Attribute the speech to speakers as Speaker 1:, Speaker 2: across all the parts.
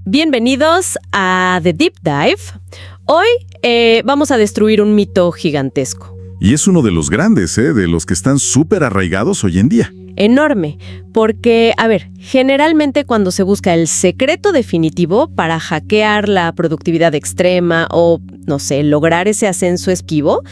Speaker 1: Bienvenidos a The Deep Dive. Hoy vamos a destruir un mito gigantesco.
Speaker 2: Y es uno de los grandes, de los que están súper arraigados hoy en día.
Speaker 1: Enorme, porque, generalmente cuando se busca el secreto definitivo para hackear la productividad extrema o, lograr ese ascenso esquivo,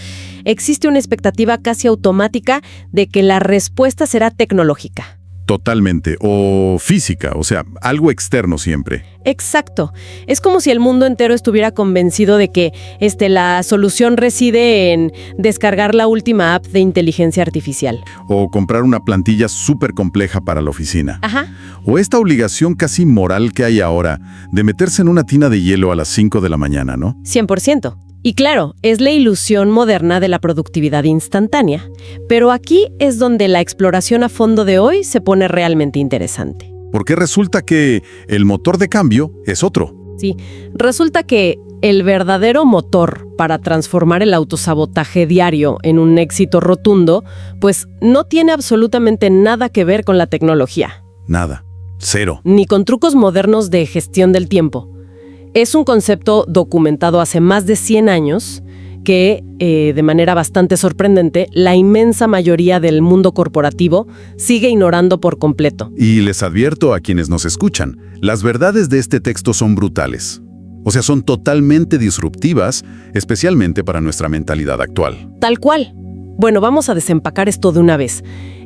Speaker 1: existe una expectativa casi automática de que la respuesta será tecnológica.
Speaker 2: Totalmente. O física, o sea, algo externo siempre.
Speaker 1: Exacto. Es como si el mundo entero estuviera convencido de que la solución reside en descargar la última app de inteligencia artificial.
Speaker 2: O comprar una plantilla súper compleja para la oficina.
Speaker 1: Ajá.
Speaker 2: O esta obligación casi moral que hay ahora de meterse en una tina de hielo a las 5 de la mañana, ¿no?
Speaker 1: 100%. Y claro, es la ilusión moderna de la productividad instantánea. Pero aquí es donde la exploración a fondo de hoy se pone realmente interesante.
Speaker 2: Porque resulta que el motor de cambio es otro.
Speaker 1: Sí, resulta que el verdadero motor para transformar el autosabotaje diario en un éxito rotundo, pues no tiene absolutamente nada que ver con la tecnología.
Speaker 2: Nada. Cero.
Speaker 1: Ni con trucos modernos de gestión del tiempo. Es un concepto documentado hace más de 100 años que, de manera bastante sorprendente, la inmensa mayoría del mundo corporativo sigue ignorando por completo.
Speaker 2: Y les advierto a quienes nos escuchan, las verdades de este texto son brutales. O sea, son totalmente disruptivas, especialmente para nuestra mentalidad actual.
Speaker 1: Tal cual. Bueno, vamos a desempacar esto de una vez.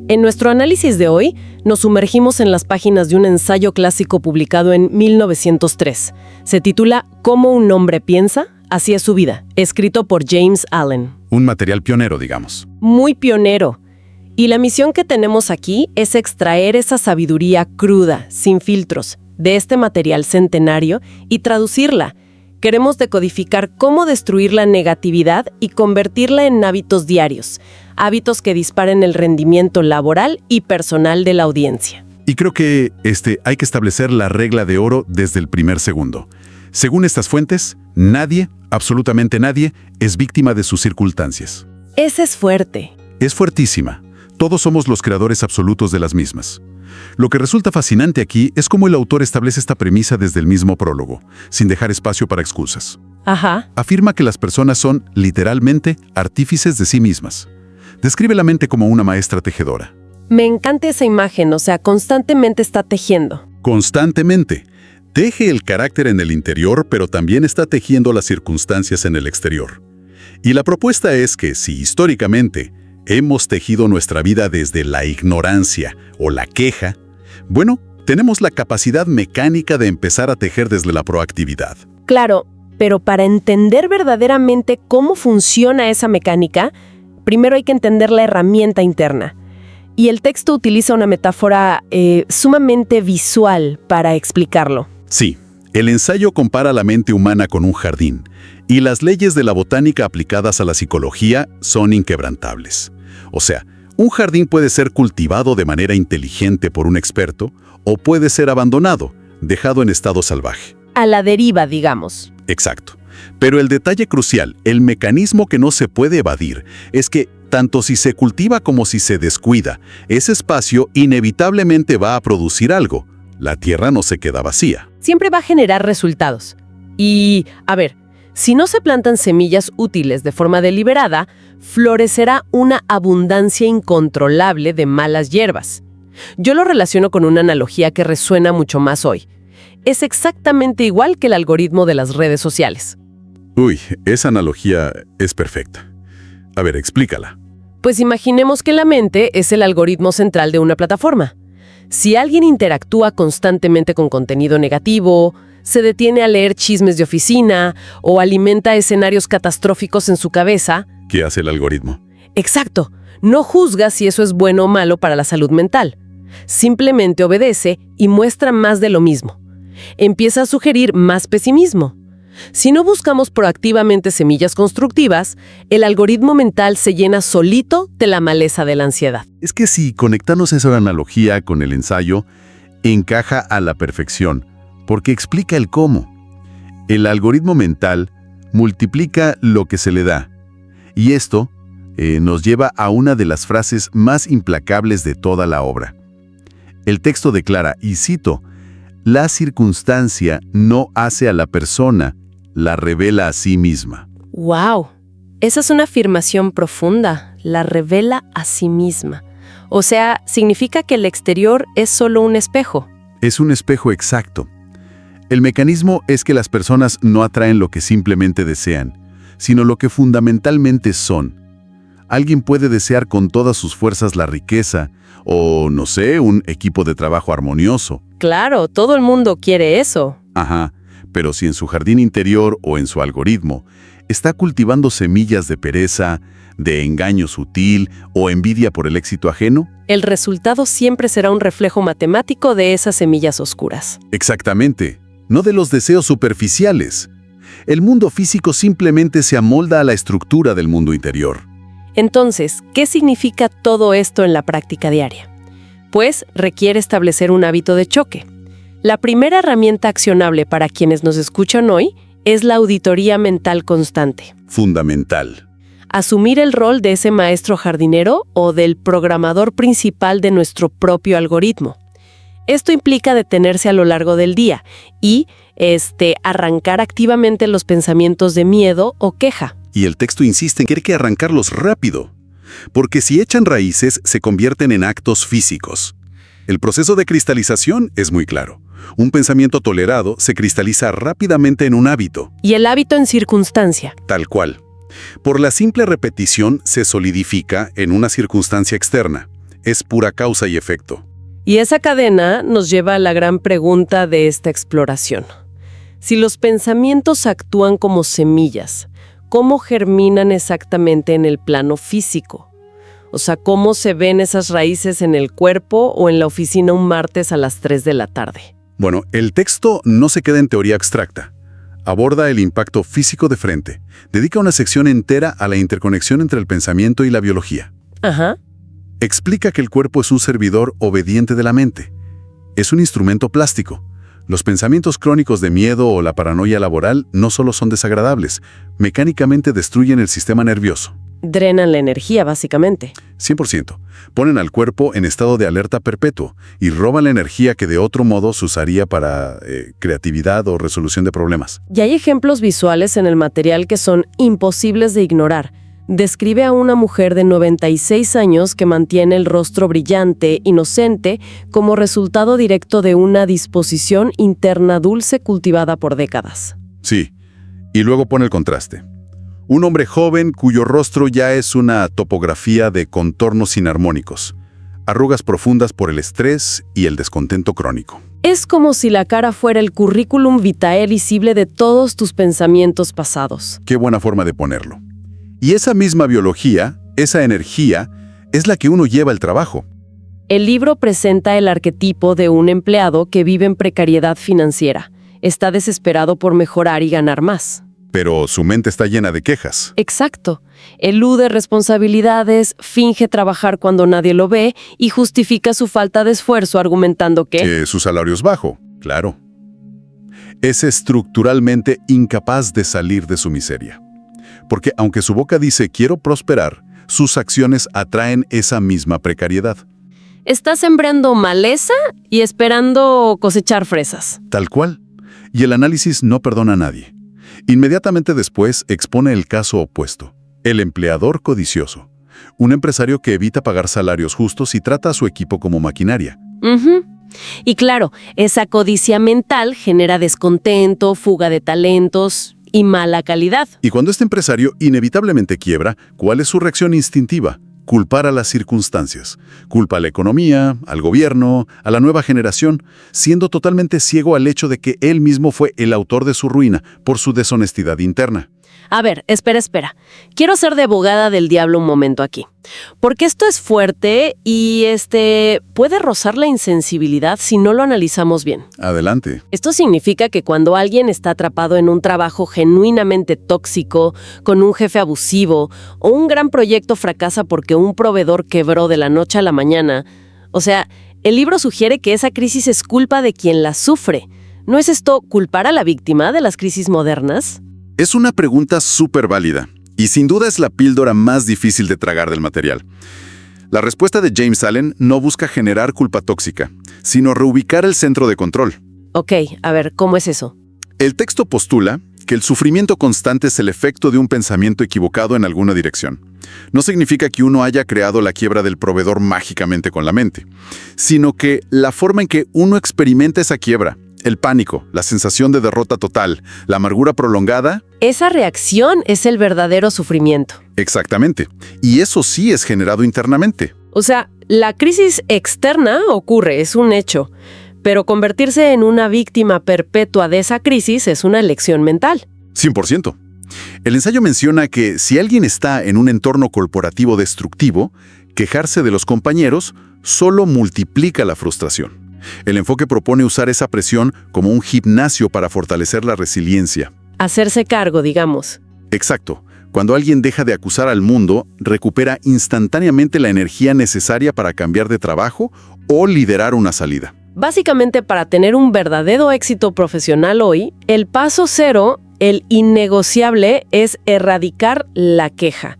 Speaker 1: En nuestro análisis de hoy, nos sumergimos en las páginas de un ensayo clásico publicado en 1903. Se titula «Cómo un hombre piensa, así es su vida», escrito por James Allen.
Speaker 2: Un material pionero, digamos.
Speaker 1: Muy pionero. Y la misión que tenemos aquí es extraer esa sabiduría cruda, sin filtros, de este material centenario y traducirla. Queremos decodificar cómo destruir la negatividad y convertirla en hábitos diarios, hábitos que disparen el rendimiento laboral y personal de la audiencia.
Speaker 2: Y creo que hay que establecer la regla de oro desde el primer segundo. Según estas fuentes, nadie, absolutamente nadie, es víctima de sus circunstancias.
Speaker 1: Ese es fuerte.
Speaker 2: Es fuertísima. Todos somos los creadores absolutos de las mismas. Lo que resulta fascinante aquí es cómo el autor establece esta premisa desde el mismo prólogo, sin dejar espacio para excusas.
Speaker 1: Ajá.
Speaker 2: Afirma que las personas son, literalmente, artífices de sí mismas. Describe la mente como una maestra tejedora.
Speaker 1: Me encanta esa imagen, constantemente está tejiendo.
Speaker 2: Constantemente. Teje el carácter en el interior, pero también está tejiendo las circunstancias en el exterior. Y la propuesta es que, si históricamente hemos tejido nuestra vida desde la ignorancia o la queja, bueno, tenemos la capacidad mecánica de empezar a tejer desde la proactividad.
Speaker 1: Claro, pero para entender verdaderamente cómo funciona esa mecánica, primero hay que entender la herramienta interna. Y el texto utiliza una metáfora sumamente visual para explicarlo.
Speaker 2: Sí, el ensayo compara la mente humana con un jardín, y las leyes de la botánica aplicadas a la psicología son inquebrantables. O sea, un jardín puede ser cultivado de manera inteligente por un experto, o puede ser abandonado, dejado en estado salvaje.
Speaker 1: A la deriva, digamos.
Speaker 2: Exacto. Pero el detalle crucial, el mecanismo que no se puede evadir, es que tanto si se cultiva como si se descuida, ese espacio inevitablemente va a producir algo. La tierra no se queda vacía.
Speaker 1: Siempre va a generar resultados. Y, si no se plantan semillas útiles de forma deliberada, florecerá una abundancia incontrolable de malas hierbas. Yo lo relaciono con una analogía que resuena mucho más hoy. Es exactamente igual que el algoritmo de las redes sociales.
Speaker 2: Uy, esa analogía es perfecta. Explícala.
Speaker 1: Pues imaginemos que la mente es el algoritmo central de una plataforma. Si alguien interactúa constantemente con contenido negativo, se detiene a leer chismes de oficina o alimenta escenarios catastróficos en su cabeza...
Speaker 2: ¿Qué hace el algoritmo?
Speaker 1: Exacto. No juzga si eso es bueno o malo para la salud mental. Simplemente obedece y muestra más de lo mismo. Empieza a sugerir más pesimismo. Si no buscamos proactivamente semillas constructivas, el algoritmo mental se llena solito de la maleza de la ansiedad.
Speaker 2: Es que si conectamos esa analogía con el ensayo, encaja a la perfección, porque explica el cómo. El algoritmo mental multiplica lo que se le da. Y esto nos lleva a una de las frases más implacables de toda la obra. El texto declara, y cito, La circunstancia no hace a la persona, la revela a sí misma.
Speaker 1: ¡Wow! Esa es una afirmación profunda. La revela a sí misma. O sea, significa que el exterior es solo un espejo.
Speaker 2: Es un espejo exacto. El mecanismo es que las personas no atraen lo que simplemente desean, sino lo que fundamentalmente son. Alguien puede desear con todas sus fuerzas la riqueza, o, no sé, un equipo de trabajo armonioso.
Speaker 1: Claro, todo el mundo quiere eso.
Speaker 2: Ajá, pero si en su jardín interior o en su algoritmo está cultivando semillas de pereza, de engaño sutil o envidia por el éxito ajeno.
Speaker 1: El resultado siempre será un reflejo matemático de esas semillas oscuras.
Speaker 2: Exactamente, no de los deseos superficiales. El mundo físico simplemente se amolda a la estructura del mundo interior.
Speaker 1: Entonces, ¿qué significa todo esto en la práctica diaria? Pues requiere establecer un hábito de choque. La primera herramienta accionable para quienes nos escuchan hoy es la auditoría mental constante.
Speaker 2: Fundamental.
Speaker 1: Asumir el rol de ese maestro jardinero o del programador principal de nuestro propio algoritmo. Esto implica detenerse a lo largo del día y arrancar activamente los pensamientos de miedo o queja.
Speaker 2: Y el texto insiste en que hay que arrancarlos rápido, porque si echan raíces se convierten en actos físicos. El proceso de cristalización es muy claro. Un pensamiento tolerado se cristaliza rápidamente en un hábito.
Speaker 1: Y el hábito en circunstancia.
Speaker 2: Tal cual. Por la simple repetición se solidifica en una circunstancia externa. Es pura causa y efecto.
Speaker 1: Y esa cadena nos lleva a la gran pregunta de esta exploración. Si los pensamientos actúan como semillas, ¿cómo germinan exactamente en el plano físico? O sea, ¿cómo se ven esas raíces en el cuerpo o en la oficina un martes a las 3 de la tarde?
Speaker 2: Bueno, el texto no se queda en teoría abstracta. Aborda el impacto físico de frente. Dedica una sección entera a la interconexión entre el pensamiento y la biología.
Speaker 1: Ajá.
Speaker 2: Explica que el cuerpo es un servidor obediente de la mente. Es un instrumento plástico. Los pensamientos crónicos de miedo o la paranoia laboral no solo son desagradables, mecánicamente destruyen el sistema nervioso.
Speaker 1: Drenan la energía, básicamente.
Speaker 2: 100%. Ponen al cuerpo en estado de alerta perpetuo y roban la energía que de otro modo se usaría para creatividad o resolución de problemas.
Speaker 1: Y hay ejemplos visuales en el material que son imposibles de ignorar. Describe a una mujer de 96 años que mantiene el rostro brillante, inocente, como resultado directo de una disposición interna dulce cultivada por décadas.
Speaker 2: Sí, y luego pone el contraste. Un hombre joven cuyo rostro ya es una topografía de contornos inarmónicos, arrugas profundas por el estrés y el descontento crónico.
Speaker 1: Es como si la cara fuera el currículum vitae visible de todos tus pensamientos pasados.
Speaker 2: Qué buena forma de ponerlo. Y esa misma biología, esa energía, es la que uno lleva al trabajo.
Speaker 1: El libro presenta el arquetipo de un empleado que vive en precariedad financiera. Está desesperado por mejorar y ganar más.
Speaker 2: Pero su mente está llena de quejas.
Speaker 1: Exacto. Elude responsabilidades, finge trabajar cuando nadie lo ve y justifica su falta de esfuerzo argumentando que
Speaker 2: su salario es bajo, claro. Es estructuralmente incapaz de salir de su miseria. Porque aunque su boca dice quiero prosperar, sus acciones atraen esa misma precariedad.
Speaker 1: está sembrando maleza y esperando cosechar fresas.
Speaker 2: Tal cual. Y el análisis no perdona a nadie. Inmediatamente después expone el caso opuesto, el empleador codicioso, un empresario que evita pagar salarios justos y trata a su equipo como maquinaria.
Speaker 1: Y claro, esa codicia mental genera descontento, fuga de talentos y mala calidad.
Speaker 2: Y cuando este empresario inevitablemente quiebra, ¿cuál es su reacción instintiva? Culpar a las circunstancias. Culpa a la economía, al gobierno, a la nueva generación, siendo totalmente ciego al hecho de que él mismo fue el autor de su ruina por su deshonestidad interna.
Speaker 1: A ver, espera. Quiero ser de abogada del diablo un momento aquí. Porque esto es fuerte y puede rozar la insensibilidad si no lo analizamos bien.
Speaker 2: Adelante.
Speaker 1: Esto significa que cuando alguien está atrapado en un trabajo genuinamente tóxico, con un jefe abusivo, o un gran proyecto fracasa porque un proveedor quebró de la noche a la mañana, el libro sugiere que esa crisis es culpa de quien la sufre. ¿No es esto culpar a la víctima de las crisis modernas?
Speaker 2: Es una pregunta súper válida, y sin duda es la píldora más difícil de tragar del material. La respuesta de James Allen no busca generar culpa tóxica, sino reubicar el centro de control.
Speaker 1: Ok, a ver, ¿cómo es eso?
Speaker 2: El texto postula que el sufrimiento constante es el efecto de un pensamiento equivocado en alguna dirección. No significa que uno haya creado la quiebra del proveedor mágicamente con la mente, sino que la forma en que uno experimenta esa quiebra, el pánico, la sensación de derrota total, la amargura prolongada.
Speaker 1: Esa reacción es el verdadero sufrimiento.
Speaker 2: Exactamente. Y eso sí es generado internamente.
Speaker 1: O sea, la crisis externa ocurre, es un hecho, pero convertirse en una víctima perpetua de esa crisis es una elección mental.
Speaker 2: 100%. El ensayo menciona que si alguien está en un entorno corporativo destructivo, quejarse de los compañeros solo multiplica la frustración. El enfoque propone usar esa presión como un gimnasio para fortalecer la resiliencia.
Speaker 1: Hacerse cargo, digamos.
Speaker 2: Exacto. Cuando alguien deja de acusar al mundo, recupera instantáneamente la energía necesaria para cambiar de trabajo o liderar una salida.
Speaker 1: Básicamente, para tener un verdadero éxito profesional hoy, el paso cero, el innegociable, es erradicar la queja.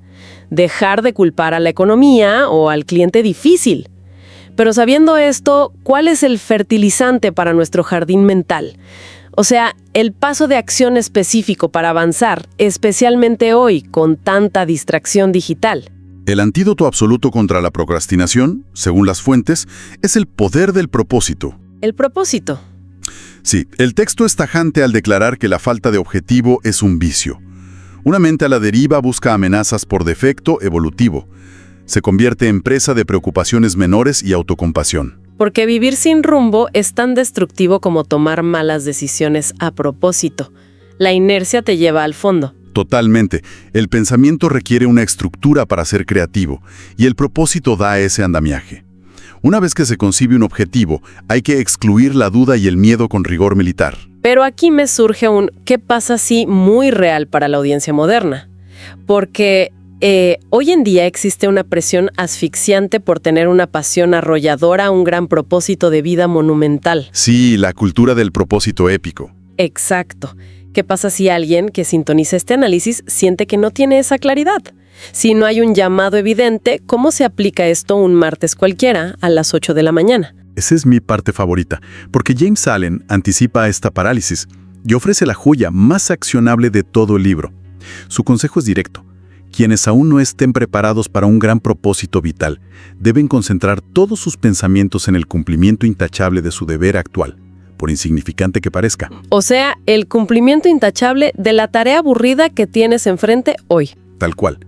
Speaker 1: Dejar de culpar a la economía o al cliente difícil. Pero sabiendo esto, ¿cuál es el fertilizante para nuestro jardín mental? O sea, el paso de acción específico para avanzar, especialmente hoy, con tanta distracción digital.
Speaker 2: El antídoto absoluto contra la procrastinación, según las fuentes, es el poder del propósito.
Speaker 1: ¿El propósito?
Speaker 2: Sí, el texto es tajante al declarar que la falta de objetivo es un vicio. Una mente a la deriva busca amenazas por defecto evolutivo. Se convierte en presa de preocupaciones menores y autocompasión.
Speaker 1: Porque vivir sin rumbo es tan destructivo como tomar malas decisiones a propósito. La inercia te lleva al fondo.
Speaker 2: Totalmente. El pensamiento requiere una estructura para ser creativo, y el propósito da ese andamiaje. Una vez que se concibe un objetivo, hay que excluir la duda y el miedo con rigor militar.
Speaker 1: Pero aquí me surge un ¿qué pasa si muy real para la audiencia moderna? Porque hoy en día existe una presión asfixiante por tener una pasión arrolladora, un gran propósito de vida monumental.
Speaker 2: Sí, la cultura del propósito épico.
Speaker 1: Exacto. ¿Qué pasa si alguien que sintoniza este análisis siente que no tiene esa claridad? Si no hay un llamado evidente, ¿cómo se aplica esto un martes cualquiera a las 8 de la mañana?
Speaker 2: Esa es mi parte favorita, porque James Allen anticipa esta parálisis y ofrece la joya más accionable de todo el libro. Su consejo es directo. Quienes aún no estén preparados para un gran propósito vital, deben concentrar todos sus pensamientos en el cumplimiento intachable de su deber actual, por insignificante que parezca.
Speaker 1: O sea, el cumplimiento intachable de la tarea aburrida que tienes enfrente hoy.
Speaker 2: Tal cual.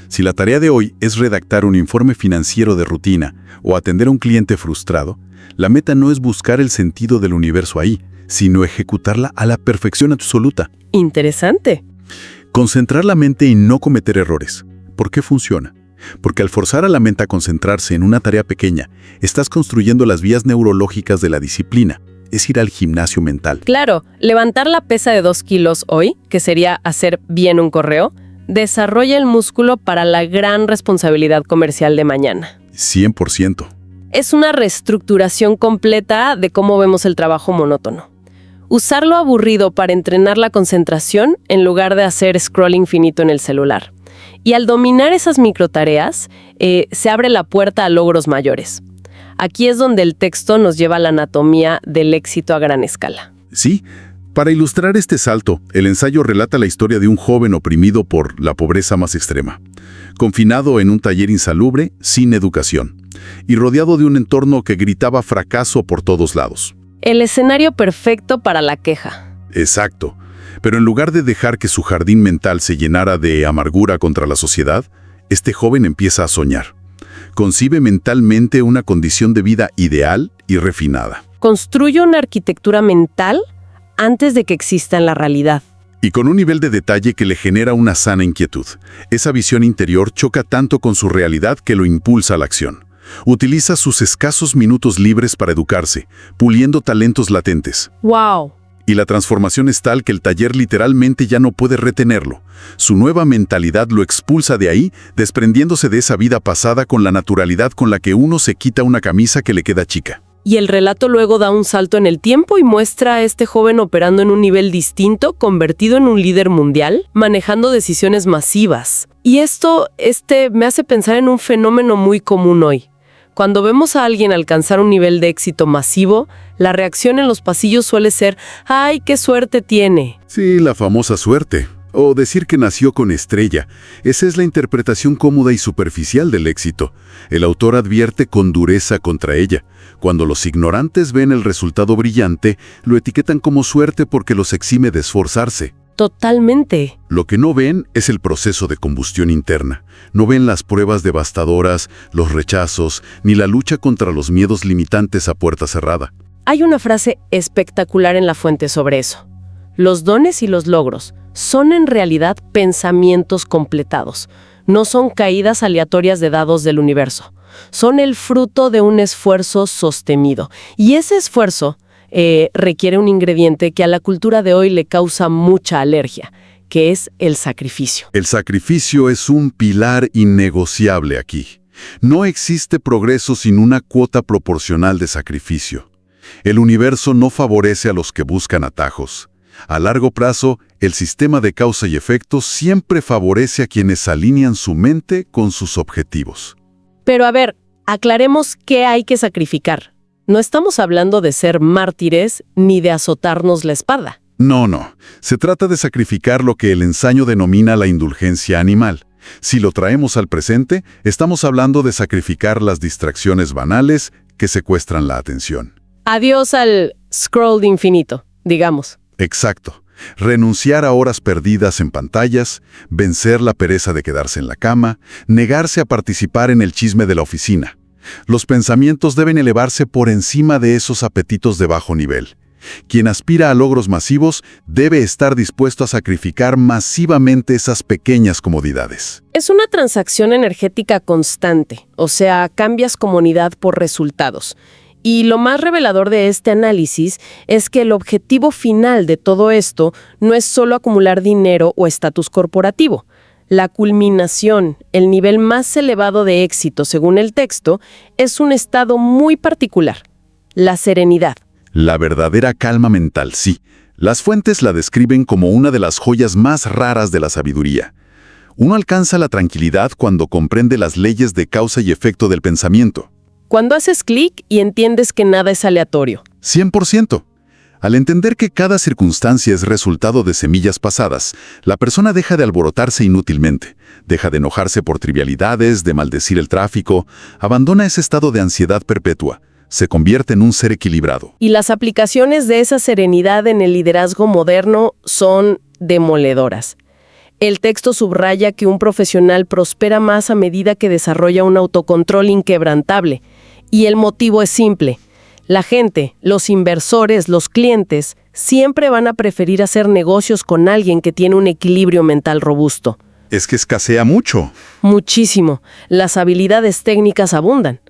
Speaker 2: Si la tarea de hoy es redactar un informe financiero de rutina o atender a un cliente frustrado, la meta no es buscar el sentido del universo ahí, sino ejecutarla a la perfección absoluta.
Speaker 1: Interesante.
Speaker 2: Concentrar la mente y no cometer errores. ¿Por qué funciona? Porque al forzar a la mente a concentrarse en una tarea pequeña, estás construyendo las vías neurológicas de la disciplina. Es ir al gimnasio mental.
Speaker 1: Claro, levantar la pesa de 2 kilos hoy, que sería hacer bien un correo, desarrolla el músculo para la gran responsabilidad comercial de mañana.
Speaker 2: 100%.
Speaker 1: Es una reestructuración completa de cómo vemos el trabajo monótono. Usar lo aburrido para entrenar la concentración en lugar de hacer scroll infinito en el celular. Y al dominar esas microtareas, se abre la puerta a logros mayores. Aquí es donde el texto nos lleva a la anatomía del éxito a gran escala.
Speaker 2: Sí, para ilustrar este salto, el ensayo relata la historia de un joven oprimido por la pobreza más extrema, confinado en un taller insalubre, sin educación, y rodeado de un entorno que gritaba fracaso por todos lados.
Speaker 1: El escenario perfecto para la queja.
Speaker 2: Exacto. Pero en lugar de dejar que su jardín mental se llenara de amargura contra la sociedad, este joven empieza a soñar. Concibe mentalmente una condición de vida ideal y refinada.
Speaker 1: Construye una arquitectura mental antes de que exista en la realidad.
Speaker 2: Y con un nivel de detalle que le genera una sana inquietud. Esa visión interior choca tanto con su realidad que lo impulsa a la acción. Utiliza sus escasos minutos libres para educarse, puliendo talentos latentes.
Speaker 1: ¡Wow!
Speaker 2: Y la transformación es tal que el taller literalmente ya no puede retenerlo. Su nueva mentalidad lo expulsa de ahí, desprendiéndose de esa vida pasada con la naturalidad con la que uno se quita una camisa que le queda chica.
Speaker 1: Y el relato luego da un salto en el tiempo y muestra a este joven operando en un nivel distinto, convertido en un líder mundial, manejando decisiones masivas. Y esto me hace pensar en un fenómeno muy común hoy. Cuando vemos a alguien alcanzar un nivel de éxito masivo, la reacción en los pasillos suele ser ¡ay, qué suerte tiene!
Speaker 2: Sí, la famosa suerte. O decir que nació con estrella. Esa es la interpretación cómoda y superficial del éxito. El autor advierte con dureza contra ella. Cuando los ignorantes ven el resultado brillante, lo etiquetan como suerte porque los exime de esforzarse.
Speaker 1: Totalmente.
Speaker 2: Lo que no ven es el proceso de combustión interna. No ven las pruebas devastadoras, los rechazos, ni la lucha contra los miedos limitantes a puerta cerrada.
Speaker 1: Hay una frase espectacular en La Fuente sobre eso. Los dones y los logros son en realidad pensamientos completados. No son caídas aleatorias de dados del universo. Son el fruto de un esfuerzo sostenido. Y ese esfuerzo requiere un ingrediente que a la cultura de hoy le causa mucha alergia, que es el sacrificio.
Speaker 2: El sacrificio es un pilar innegociable aquí. No existe progreso sin una cuota proporcional de sacrificio. El universo no favorece a los que buscan atajos. A largo plazo, el sistema de causa y efecto siempre favorece a quienes alinean su mente con sus objetivos.
Speaker 1: Pero a ver, aclaremos qué hay que sacrificar. No estamos hablando de ser mártires ni de azotarnos la espada.
Speaker 2: No. Se trata de sacrificar lo que el ensayo denomina la indulgencia animal. Si lo traemos al presente, estamos hablando de sacrificar las distracciones banales que secuestran la atención.
Speaker 1: Adiós al scroll de infinito, digamos.
Speaker 2: Exacto. Renunciar a horas perdidas en pantallas, vencer la pereza de quedarse en la cama, negarse a participar en el chisme de la oficina. Los pensamientos deben elevarse por encima de esos apetitos de bajo nivel. Quien aspira a logros masivos debe estar dispuesto a sacrificar masivamente esas pequeñas comodidades.
Speaker 1: Es una transacción energética constante, o sea, cambias comodidad por resultados. Y lo más revelador de este análisis es que el objetivo final de todo esto no es solo acumular dinero o estatus corporativo. La culminación, el nivel más elevado de éxito según el texto, es un estado muy particular, la serenidad.
Speaker 2: La verdadera calma mental, sí. Las fuentes la describen como una de las joyas más raras de la sabiduría. Uno alcanza la tranquilidad cuando comprende las leyes de causa y efecto del pensamiento.
Speaker 1: Cuando haces clic y entiendes que nada es aleatorio.
Speaker 2: 100%. Al entender que cada circunstancia es resultado de semillas pasadas, la persona deja de alborotarse inútilmente, deja de enojarse por trivialidades, de maldecir el tráfico, abandona ese estado de ansiedad perpetua, se convierte en un ser equilibrado.
Speaker 1: Y las aplicaciones de esa serenidad en el liderazgo moderno son demoledoras. El texto subraya que un profesional prospera más a medida que desarrolla un autocontrol inquebrantable. Y el motivo es simple. La gente, los inversores, los clientes, siempre van a preferir hacer negocios con alguien que tiene un equilibrio mental robusto.
Speaker 2: Es que escasea mucho.
Speaker 1: Muchísimo. Las habilidades técnicas abundan.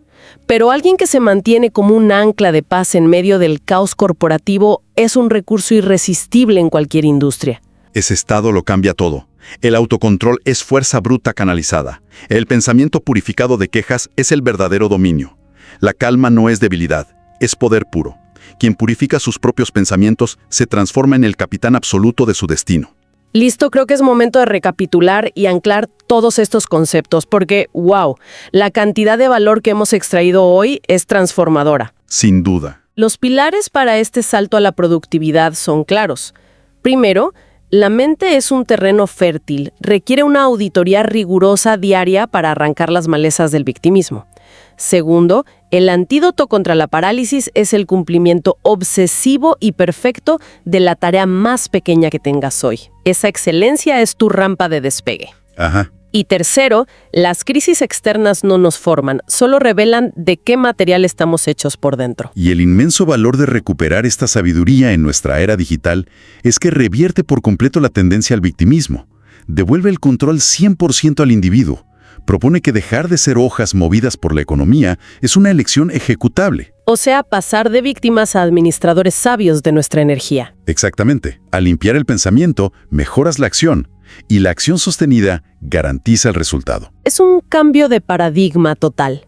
Speaker 1: Pero alguien que se mantiene como un ancla de paz en medio del caos corporativo es un recurso irresistible en cualquier industria.
Speaker 3: Ese estado lo cambia todo. El autocontrol es fuerza bruta canalizada. El pensamiento purificado de quejas es el verdadero dominio. La calma no es debilidad, es poder puro. Quien purifica sus propios pensamientos se transforma en el capitán absoluto de su destino.
Speaker 1: Listo, creo que es momento de recapitular y anclar todos estos conceptos, porque, wow, la cantidad de valor que hemos extraído hoy es transformadora.
Speaker 3: Sin duda.
Speaker 1: Los pilares para este salto a la productividad son claros. Primero, la mente es un terreno fértil, requiere una auditoría rigurosa diaria para arrancar las malezas del victimismo. Segundo, el antídoto contra la parálisis es el cumplimiento obsesivo y perfecto de la tarea más pequeña que tengas hoy. Esa excelencia es tu rampa de despegue.
Speaker 2: Ajá.
Speaker 1: Y tercero, las crisis externas no nos forman, solo revelan de qué material estamos hechos por dentro.
Speaker 2: Y el inmenso valor de recuperar esta sabiduría en nuestra era digital es que revierte por completo la tendencia al victimismo. Devuelve el control 100% al individuo. Propone que dejar de ser hojas movidas por la economía es una elección ejecutable.
Speaker 1: O sea, pasar de víctimas a administradores sabios de nuestra energía.
Speaker 2: Exactamente. Al limpiar el pensamiento, mejoras la acción. Y la acción sostenida garantiza el resultado.
Speaker 1: Es un cambio de paradigma total.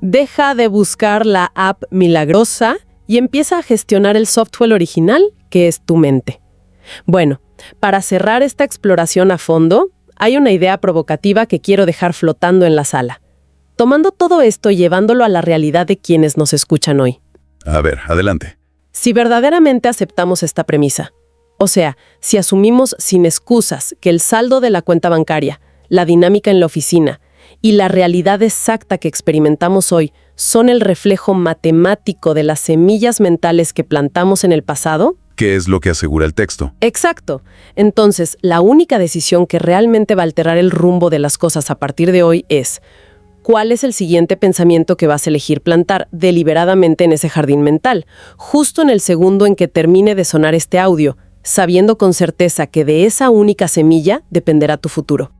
Speaker 1: Deja de buscar la app milagrosa y empieza a gestionar el software original, que es tu mente. Bueno, para cerrar esta exploración a fondo, hay una idea provocativa que quiero dejar flotando en la sala. Tomando todo esto y llevándolo a la realidad de quienes nos escuchan hoy.
Speaker 2: A ver, adelante.
Speaker 1: Si verdaderamente aceptamos esta premisa, o sea, si asumimos sin excusas que el saldo de la cuenta bancaria, la dinámica en la oficina y la realidad exacta que experimentamos hoy son el reflejo matemático de las semillas mentales que plantamos en el pasado.
Speaker 2: ¿Qué es lo que asegura el texto?
Speaker 1: Exacto. Entonces, la única decisión que realmente va a alterar el rumbo de las cosas a partir de hoy es: ¿cuál es el siguiente pensamiento que vas a elegir plantar deliberadamente en ese jardín mental, justo en el segundo en que termine de sonar este audio, sabiendo con certeza que de esa única semilla dependerá tu futuro?